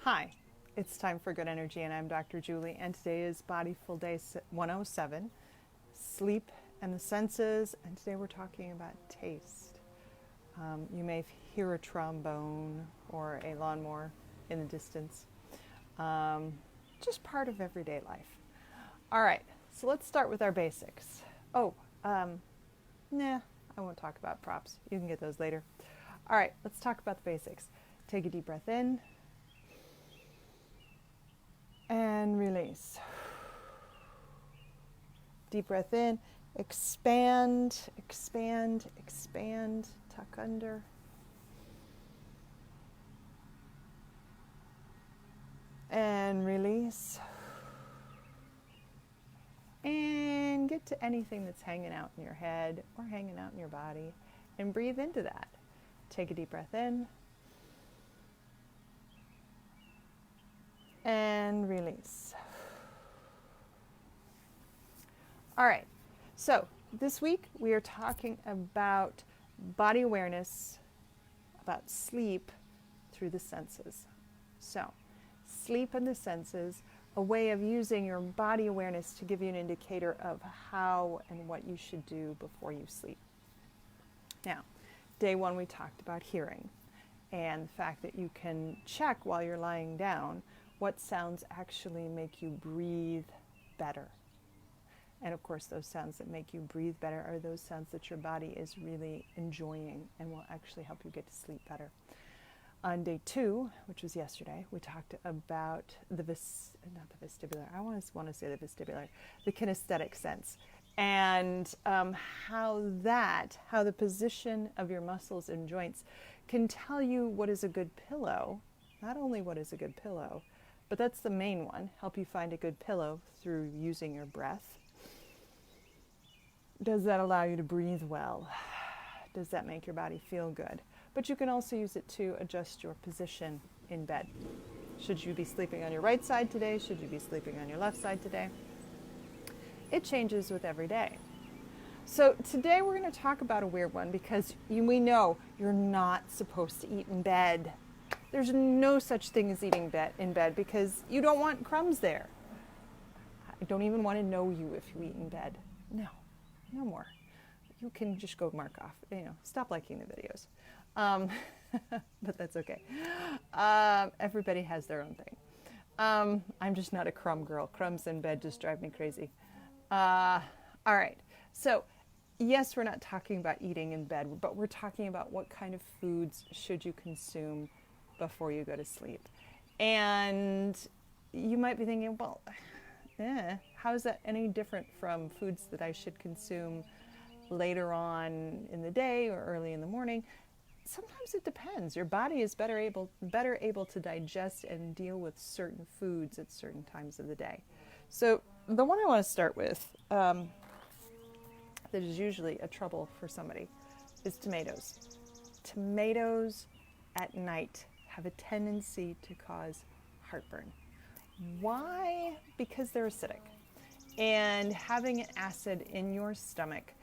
Hi, it's time for Good Energy, and I'm Dr. Julie, and today is Bodyful Day 107, Sleep and the Senses, and today we're talking about taste. You may hear a trombone or a lawnmower in the distance. Just part of everyday life. All right, so let's start with our basics. I won't talk about props. You can get those later. All right, let's talk about the basics. Take a deep breath in. And release. Deep breath in, expand, expand, expand, tuck under. And release. And get to anything that's hanging out in your head or hanging out in your body and breathe into that. Take a deep breath in. And release. All right, so this week we are talking about body awareness, about sleep through the senses. So, sleep and the senses, a way of using your body awareness to give you an indicator of how and what you should do before you sleep. Now, day one we talked about hearing and the fact that you can check while you're lying down what sounds actually make you breathe better. And of course, those sounds that make you breathe better are those sounds that your body is really enjoying and will actually help you get to sleep better. On day two, which was yesterday, we talked about the kinesthetic sense, and how the position of your muscles and joints can tell you what is a good pillow. Not only what is a good pillow, but that's the main one. Help you find a good pillow through using your breath. Does that allow you to breathe well? Does that make your body feel good? But you can also use it to adjust your position in bed. Should you be sleeping on your right side today? Should you be sleeping on your left side today? It changes with every day. So today we're going to talk about a weird one because we know you're not supposed to eat in bed. There's no such thing as eating in bed because you don't want crumbs there. I don't even want to know you if you eat in bed. No more. You can just go mark off. Stop liking the videos. But that's okay. Everybody has their own thing. I'm just not a crumb girl. Crumbs in bed just drive me crazy. All right. So, yes, we're not talking about eating in bed, but we're talking about what kind of foods should you consume before you go to sleep. And you might be thinking, well, how is that any different from foods that I should consume later on in the day or early in the morning? Sometimes it depends. Your body is better able to digest and deal with certain foods at certain times of the day. So the one I want to start with that is usually a trouble for somebody is tomatoes. Tomatoes at night have a tendency to cause heartburn. Why? Because they're acidic. And having an acid in your stomach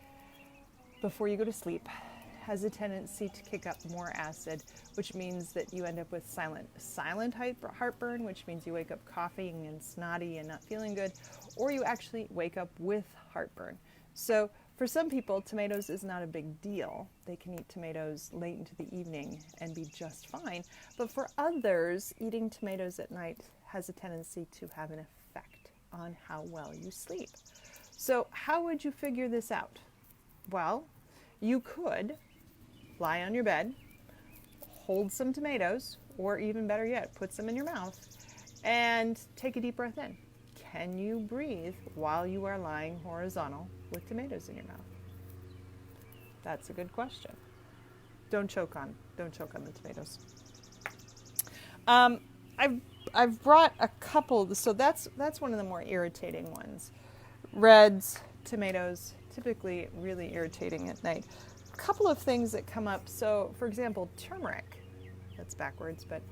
before you go to sleep has a tendency to kick up more acid, which means that you end up with silent heartburn, which means you wake up coughing and snotty and not feeling good, or you actually wake up with heartburn. So for some people, tomatoes is not a big deal. They can eat tomatoes late into the evening and be just fine. But for others, eating tomatoes at night has a tendency to have an effect on how well you sleep. So how would you figure this out? Well, you could lie on your bed, hold some tomatoes, or even better yet, put some in your mouth, and take a deep breath in. Can you breathe while you are lying horizontal with tomatoes in your mouth? That's a good question. Don't choke on the tomatoes. I've brought a couple, so that's one of the more irritating ones. Reds, tomatoes, typically really irritating at night. A couple of things that come up. So, for example, turmeric. That's backwards, but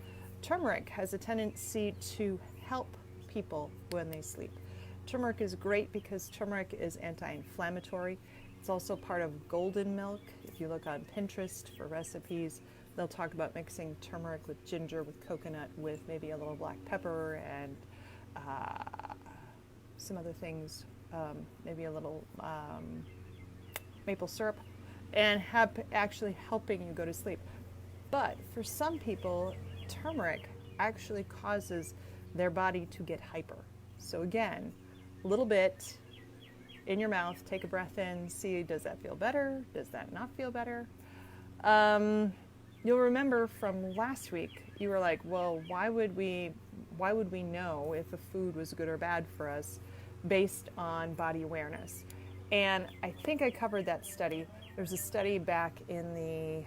turmeric has a tendency to help people when they sleep. Turmeric is great because turmeric is anti-inflammatory. It's also part of golden milk. If you look on Pinterest for recipes They'll talk about mixing turmeric with ginger, with coconut, with maybe a little black pepper and some other things, maybe a little maple syrup, and actually helping you go to sleep. But for some people, turmeric actually causes their body to get hyper. So again, a little bit in your mouth, take a breath in, see, does that feel better? Does that not feel better? You'll remember from last week, you were like, well, why would we know if a food was good or bad for us based on body awareness? And I think I covered that study. There's a study back in the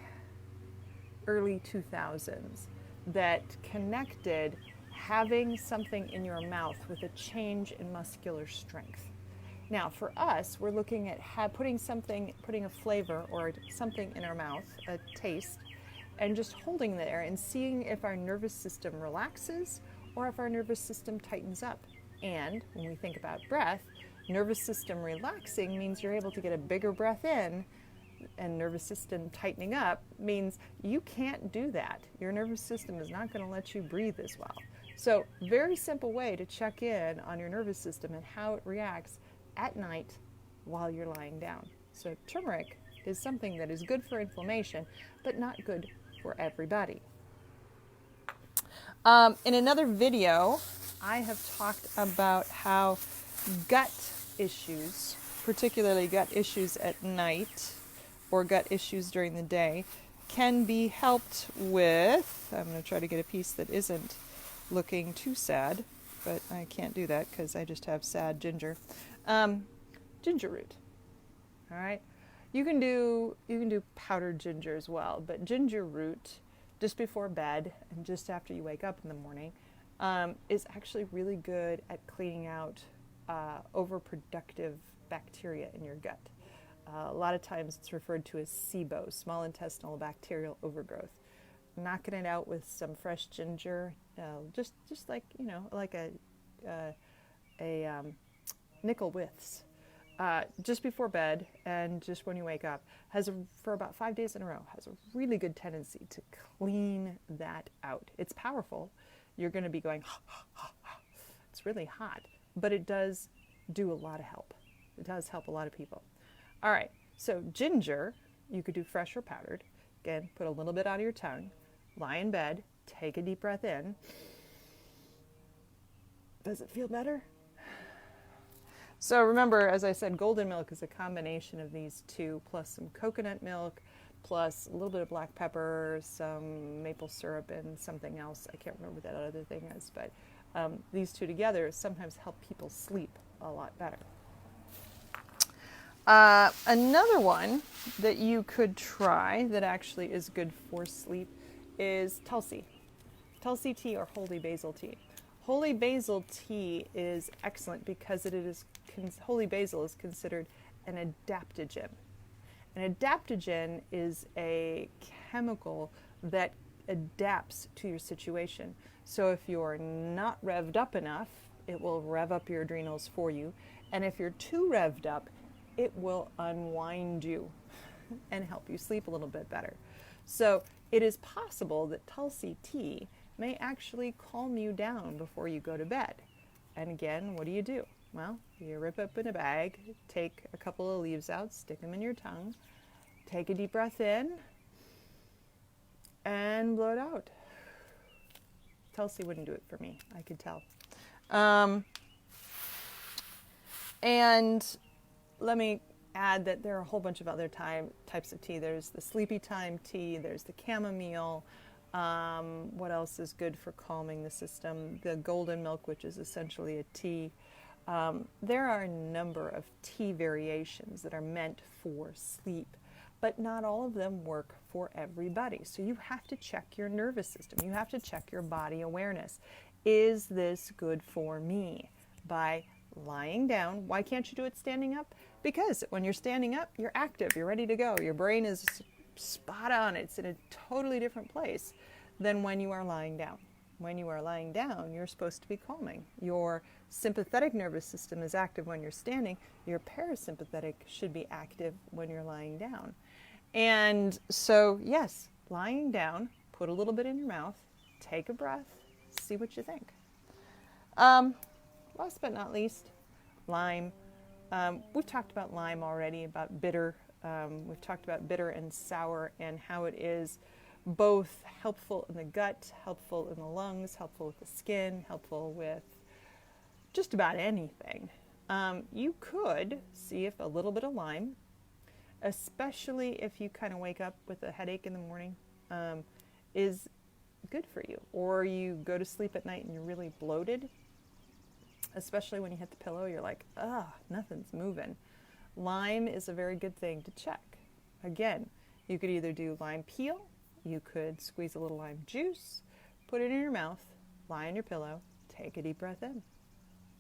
early 2000s that connected having something in your mouth with a change in muscular strength. Now, for us, we're looking at putting a flavor or something in our mouth, a taste, and just holding there and seeing if our nervous system relaxes or if our nervous system tightens up. And when we think about breath, nervous system relaxing means you're able to get a bigger breath in, and nervous system tightening up means you can't do that. Your nervous system is not going to let you breathe as well. So, very simple way to check in on your nervous system and how it reacts at night while you're lying down. So turmeric is something that is good for inflammation, but not good for everybody. In another video, I have talked about how gut issues, particularly gut issues at night or gut issues during the day, can be helped with, I'm going to try to get a piece that isn't looking too sad, but I can't do that because I just have sad ginger. Ginger root. All right. You can do powdered ginger as well, but ginger root just before bed and just after you wake up in the morning is actually really good at cleaning out overproductive bacteria in your gut. A lot of times it's referred to as SIBO, small intestinal bacterial overgrowth. Knocking it out with some fresh ginger, just like like a nickel whiffs, just before bed and just when you wake up, for about 5 days in a row, has a really good tendency to clean that out. It's powerful. You're going to be going, it's really hot, but it does do a lot of help. It does help a lot of people. All right, so ginger, you could do fresh or powdered. Again, put a little bit on your tongue, lie in bed, take a deep breath in. Does it feel better? So remember, as I said, golden milk is a combination of these two, plus some coconut milk, plus a little bit of black pepper, some maple syrup, and something else. I can't remember what that other thing is, but these two together sometimes help people sleep a lot better. Another one that you could try that actually is good for sleep is Tulsi. Tulsi tea or holy basil tea. Holy basil tea is excellent because holy basil is considered an adaptogen. An adaptogen is a chemical that adapts to your situation. So if you're not revved up enough, it will rev up your adrenals for you. And if you're too revved up, it will unwind you and help you sleep a little bit better. So it is possible that Tulsi tea may actually calm you down before you go to bed. And again, what do? Well, you rip up in a bag, take a couple of leaves out, stick them in your tongue, take a deep breath in, and blow it out. Tulsi wouldn't do it for me, I could tell. And let me add that there are a whole bunch of other types of tea. There's the sleepy time tea, there's the chamomile. What else is good for calming the system? The golden milk, which is essentially a tea. There are a number of tea variations that are meant for sleep, but not all of them work for everybody. So you have to check your nervous system. You have to check your body awareness. Is this good for me? By lying down. Why can't you do it standing up? Because when you're standing up, you're active, you're ready to go. Your brain is spot on. It's in a totally different place than when you are lying down. When you are lying down, you're supposed to be calming. Your sympathetic nervous system is active when you're standing. Your parasympathetic should be active when you're lying down. And so, yes, lying down, put a little bit in your mouth, take a breath, see what you think. Last but not least, lime. We've talked about lime already, about bitter. We've talked about bitter and sour and how it is both helpful in the gut, helpful in the lungs, helpful with the skin, helpful with just about anything. You could see if a little bit of lime, especially if you kind of wake up with a headache in the morning, is good for you. Or you go to sleep at night and you're really bloated, especially when you hit the pillow, you're like, nothing's moving. Lime is a very good thing to check. Again, you could either do lime peel, you could squeeze a little lime juice, put it in your mouth, lie on your pillow, take a deep breath in.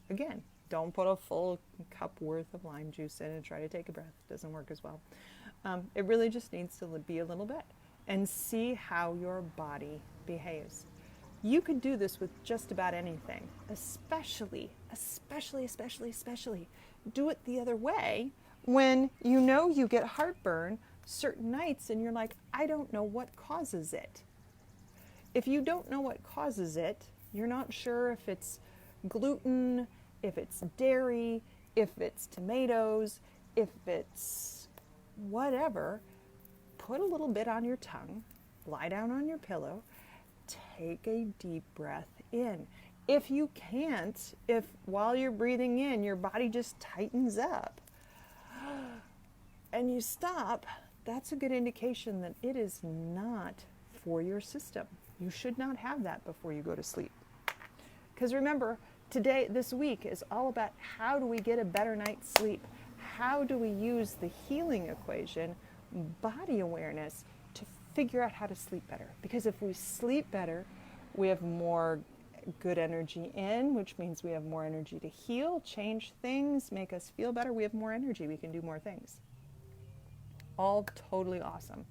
Again, don't put a full cup worth of lime juice in and try to take a breath. It doesn't work as well. It really just needs to be a little bit and see how your body behaves. You could do this with just about anything, especially do it the other way when you know you get heartburn certain nights and you're like, I don't know what causes it. If you don't know what causes it, you're not sure if it's gluten, if it's dairy, if it's tomatoes, if it's whatever, put a little bit on your tongue, lie down on your pillow, take a deep breath in. If you can't, if while you're breathing in, your body just tightens up and you stop, that's a good indication that it is not for your system. You should not have that before you go to sleep. Because remember, this week is all about how do we get a better night's sleep? How do we use the healing equation, body awareness, to figure out how to sleep better? Because if we sleep better, we have more good energy in, which means we have more energy to heal, change things, make us feel better. We have more energy. We can do more things. All totally awesome.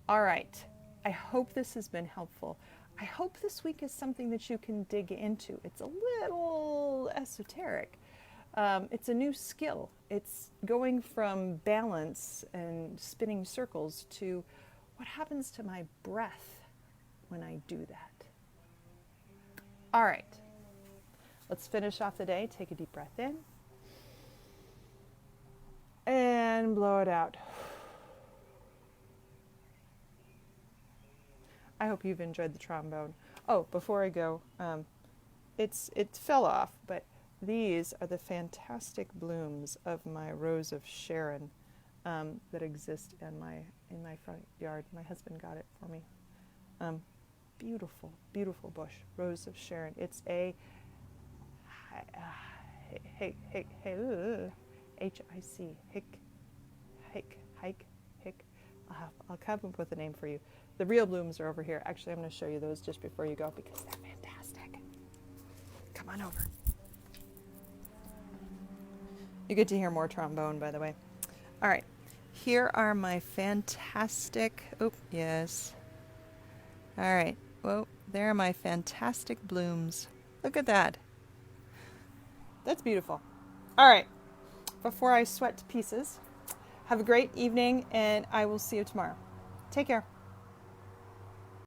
All right. I hope this has been helpful. I hope this week is something that you can dig into. It's a little esoteric. It's a new skill. It's going from balance and spinning circles to what happens to my breath when I do that. All right. Let's finish off the day. Take a deep breath in and blow it out. I hope you've enjoyed the trombone. Oh, before I go, it fell off, but these are the fantastic blooms of my Rose of Sharon that exist in my front yard. My husband got it for me. Beautiful, beautiful bush, Rose of Sharon. It's a H-I-C, hick. I'll come up with a name for you. The real blooms are over here. Actually, I'm going to show you those just before you go because they're fantastic. Come on over. You get to hear more trombone, by the way. All right. Here are my fantastic... Oh, yes. All right. Well, there are my fantastic blooms. Look at that. That's beautiful. All right. Before I sweat to pieces, have a great evening, and I will see you tomorrow. Take care.